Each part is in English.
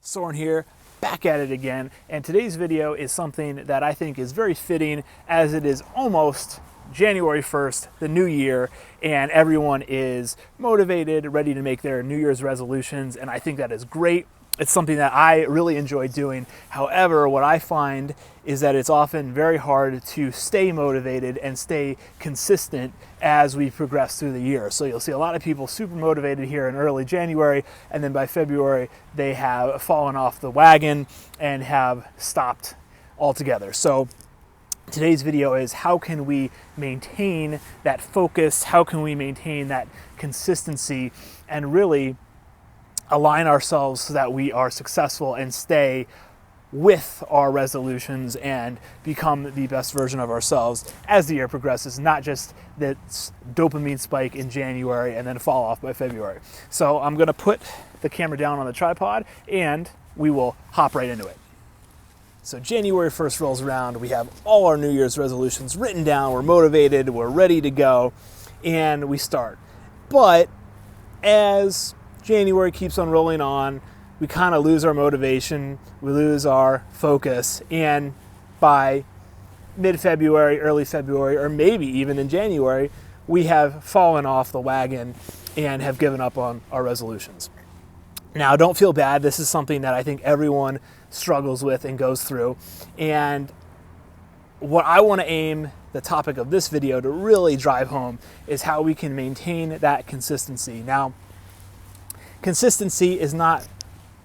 Soren here, back at it again, and today's video is something that I think is very fitting as it is almost January 1st, the new year, and everyone is motivated, ready to make their New Year's resolutions, and I think that is great. It's something that I really enjoy doing. However, what I find is that it's often very hard to stay motivated and stay consistent as we progress through the year. So you'll see a lot of people super motivated here in early January, and then by February they have fallen off the wagon and have stopped altogether. So today's video is how can we maintain that focus, how can we maintain that consistency, and really align ourselves so that we are successful and stay with our resolutions and become the best version of ourselves as the year progresses, not just that dopamine spike in January and then fall off by February. So I'm going to put the camera down on the tripod and we will hop right into it. So January 1st rolls around, we have all our New Year's resolutions written down, we're motivated, we're ready to go, and we start. But as January keeps on rolling on, we kind of lose our motivation, we lose our focus, and by mid-February, early February, or maybe even in January, we have fallen off the wagon and have given up on our resolutions. Now, don't feel bad. This is something that I think everyone struggles with and goes through. And what I want to aim the topic of this video to really drive home is how we can maintain that consistency. Now, consistency is not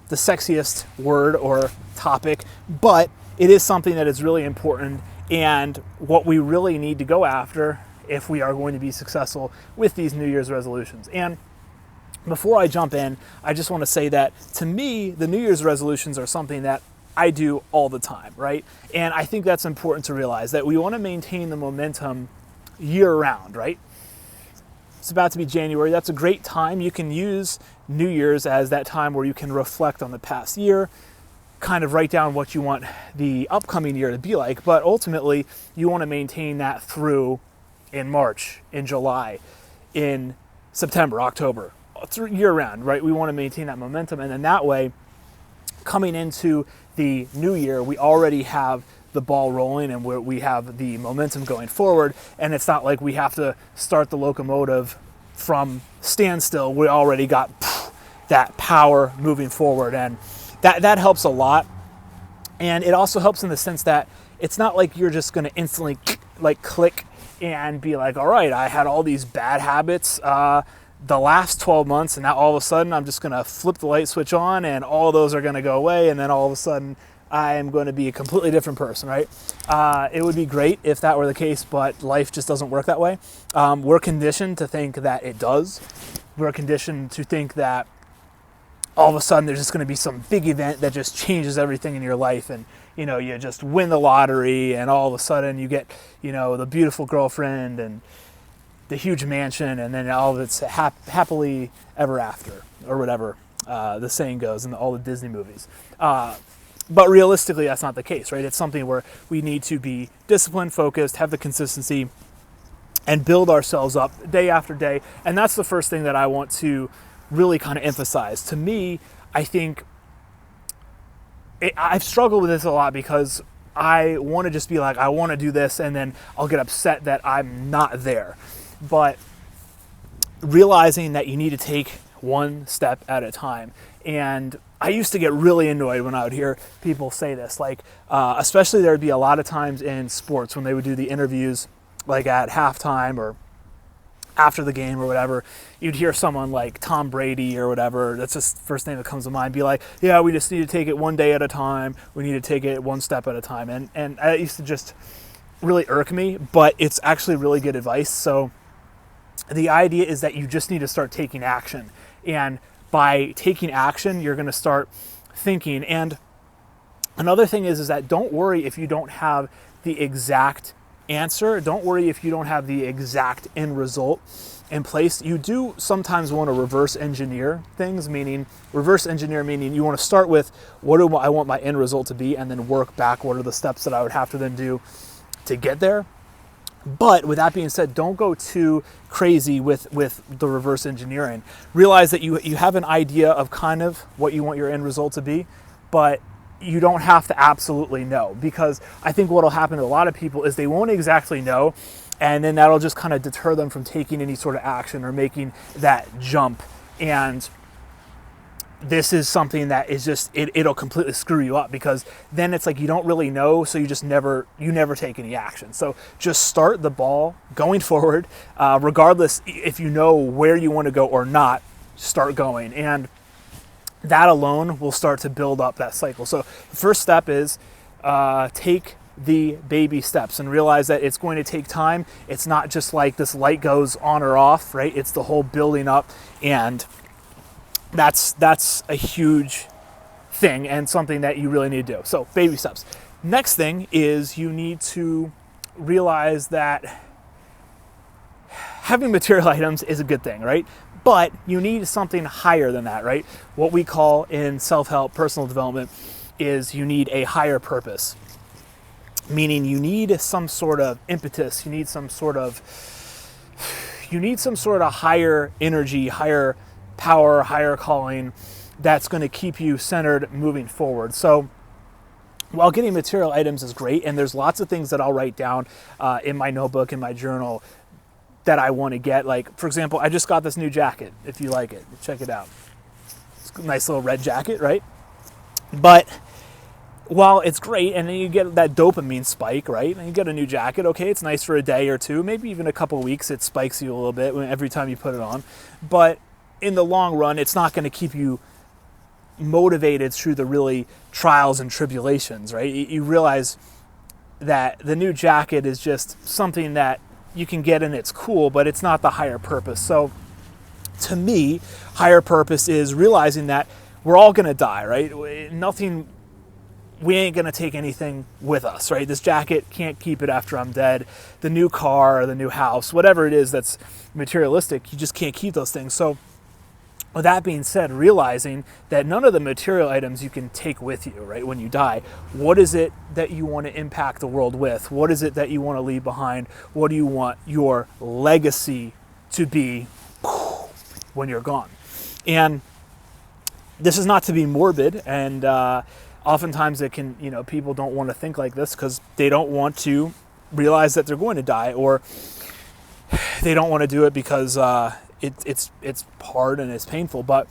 the sexiest word or topic, but it is something that is really important and what we really need to go after if we are going to be successful with these New Year's resolutions. And before I jump in, I just want to say that to me, the New Year's resolutions are something that I do all the time, right? And I think that's important to realize that we want to maintain the momentum year round, right? It's about to be January. That's a great time. You can use New Year's as that time where you can reflect on the past year, kind of write down what you want the upcoming year to be like, but ultimately you want to maintain that through in March, in July, in September, October, through year round, right? We want to maintain that momentum, and then that way, coming into the new year, we already have the ball rolling and we have the momentum going forward, and it's not like we have to start the locomotive from standstill. We already got that power moving forward, and that helps a lot. And it also helps in the sense that it's not like you're just going to instantly click and be like, all right, I had all these bad habits the last 12 months, and now all of a sudden I'm just going to flip the light switch on and all of those are going to go away, and then all of a sudden I am going to be a completely different person, right? It would be great if that were the case, but life just doesn't work that way. We're conditioned to think that it does. We're conditioned to think that all of a sudden there's just going to be some big event that just changes everything in your life, and you just win the lottery, and all of a sudden you get the beautiful girlfriend and the huge mansion, and then all of it's happily ever after, or whatever the saying goes in all the Disney movies. But realistically, that's not the case, right? It's something where we need to be disciplined, focused, have the consistency, and build ourselves up day after day. And that's the first thing that I want to really kind of emphasize. To me, I think I've struggled with this a lot because I want to just be like, I want to do this, and then I'll get upset that I'm not there. But realizing that you need to take one step at a time. And I used to get really annoyed when I would hear people say this, especially there would be a lot of times in sports when they would do the interviews like at halftime or after the game or whatever. You'd hear someone like Tom Brady or whatever, that's just the first name that comes to mind, be like, yeah, we just need to take it one day at a time, we need to take it one step at a time. And that used to just really irk me, but it's actually really good advice. So the idea is that you just need to start taking action, and by taking action, you're going to start thinking. And another thing is that don't worry if you don't have the exact answer. Don't worry if you don't have the exact end result in place. You do sometimes want to reverse engineer things, meaning you want to start with what do I want my end result to be, and then work back what are the steps that I would have to then do to get there. But with that being said, don't go too crazy with the reverse engineering. Realize that you have an idea of kind of what you want your end result to be, but you don't have to absolutely know, because I think what will happen to a lot of people is they won't exactly know, and then that'll just kind of deter them from taking any sort of action or making that jump. And this is something that is just, it'll completely screw you up, because then it's like you don't really know, so you never take any action. So just start the ball going forward, regardless if you know where you want to go or not, start going. And that alone will start to build up that cycle. So the first step is take the baby steps and realize that it's going to take time. It's not just like this light goes on or off, right? It's the whole building up, and that's a huge thing and something that you really need to do. So baby steps. Next thing is you need to realize that having material items is a good thing, right? But you need something higher than that, right? What we call in self-help, personal development, is you need a higher purpose. Meaning you need some sort of impetus, you need some sort of higher energy, higher power, higher calling that's going to keep you centered moving forward. So while getting material items is great, and there's lots of things that I'll write down in my notebook, in my journal, that I want to get. Like, for example, I just got this new jacket. If you like it, check it out. It's a nice little red jacket, right? But while it's great, and then you get that dopamine spike, right? And you get a new jacket, okay, it's nice for a day or two, maybe even a couple of weeks. It spikes you a little bit every time you put it on. But in the long run, it's not going to keep you motivated through the really trials and tribulations, right? You realize that the new jacket is just something that you can get and it's cool, but it's not the higher purpose. So to me, higher purpose is realizing that we're all going to die, right? We ain't going to take anything with us, right? This jacket, can't keep it after I'm dead. The new car, the new house, whatever it is that's materialistic, you just can't keep those things. So with that being said, realizing that none of the material items you can take with you, right, when you die. What is it that you want to impact the world with? What is it that you want to leave behind? What do you want your legacy to be when you're gone? And this is not to be morbid, and oftentimes it can, people don't want to think like this because they don't want to realize that they're going to die, or they don't want to do it because it's hard and it's painful. But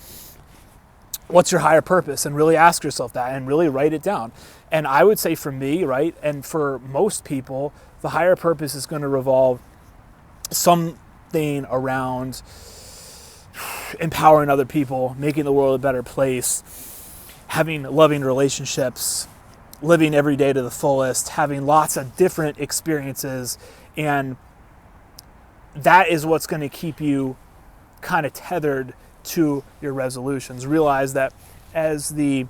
what's your higher purpose? And really ask yourself that and really write it down. And I would say for me, right, and for most people, the higher purpose is going to revolve something around empowering other people, making the world a better place, having loving relationships, living every day to the fullest, having lots of different experiences. And that is what's going to keep you kind of tethered to your resolutions. Realize that as the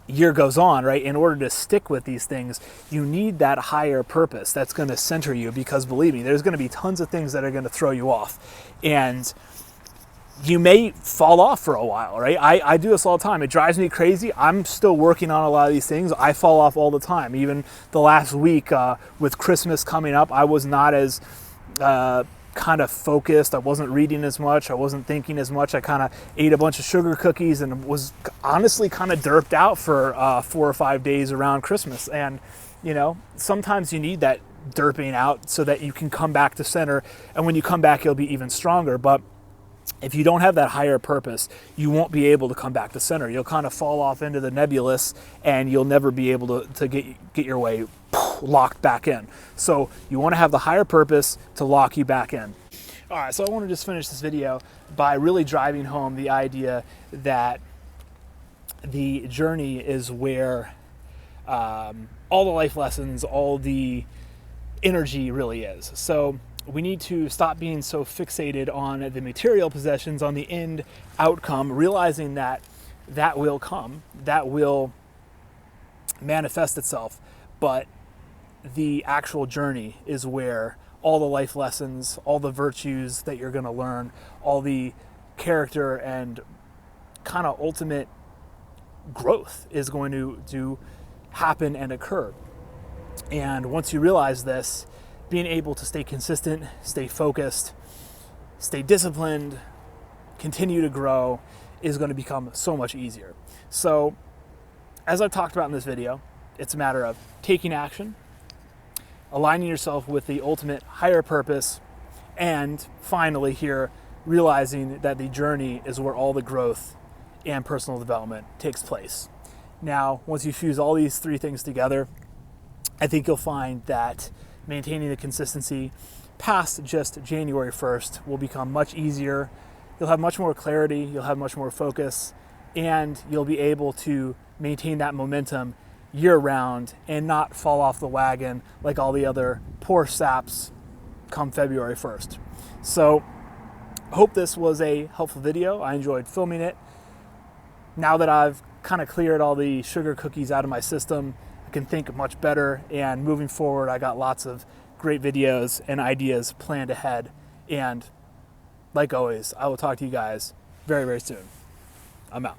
year goes on, right, in order to stick with these things, you need that higher purpose that's going to center you, because believe me, there's going to be tons of things that are going to throw you off. And you may fall off for a while, right? I do this all the time. It drives me crazy. I'm still working on a lot of these things. I fall off all the time. Even the last week with Christmas coming up, I was not as kind of focused. I wasn't reading as much. I wasn't thinking as much. I kind of ate a bunch of sugar cookies and was honestly kind of derped out for 4 or 5 days around Christmas. And, sometimes you need that derping out so that you can come back to center. And when you come back, you'll be even stronger. But if you don't have that higher purpose, you won't be able to come back to center. You'll kind of fall off into the nebulous, and you'll never be able to get your way locked back in. So you want to have the higher purpose to lock you back in. All right, so I want to just finish this video by really driving home the idea that the journey is where all the life lessons, all the energy really is. So we need to stop being so fixated on the material possessions, on the end outcome, realizing that that will come, that will manifest itself, but the actual journey is where all the life lessons, all the virtues that you're going to learn, all the character and kind of ultimate growth is going to happen and occur. And once you realize this, being able to stay consistent, stay focused, stay disciplined, continue to grow is going to become so much easier. So as I've talked about in this video, it's a matter of taking action, aligning yourself with the ultimate higher purpose, and finally here, realizing that the journey is where all the growth and personal development takes place. Now, once you fuse all these three things together, I think you'll find that maintaining the consistency past just January 1st will become much easier. You'll have much more clarity, you'll have much more focus, and you'll be able to maintain that momentum year-round and not fall off the wagon like all the other poor saps come February 1st. So, I hope this was a helpful video. I enjoyed filming it. Now that I've kind of cleared all the sugar cookies out of my system, I can think much better, and moving forward, I got lots of great videos and ideas planned ahead. And like always, I will talk to you guys very, very soon. I'm out.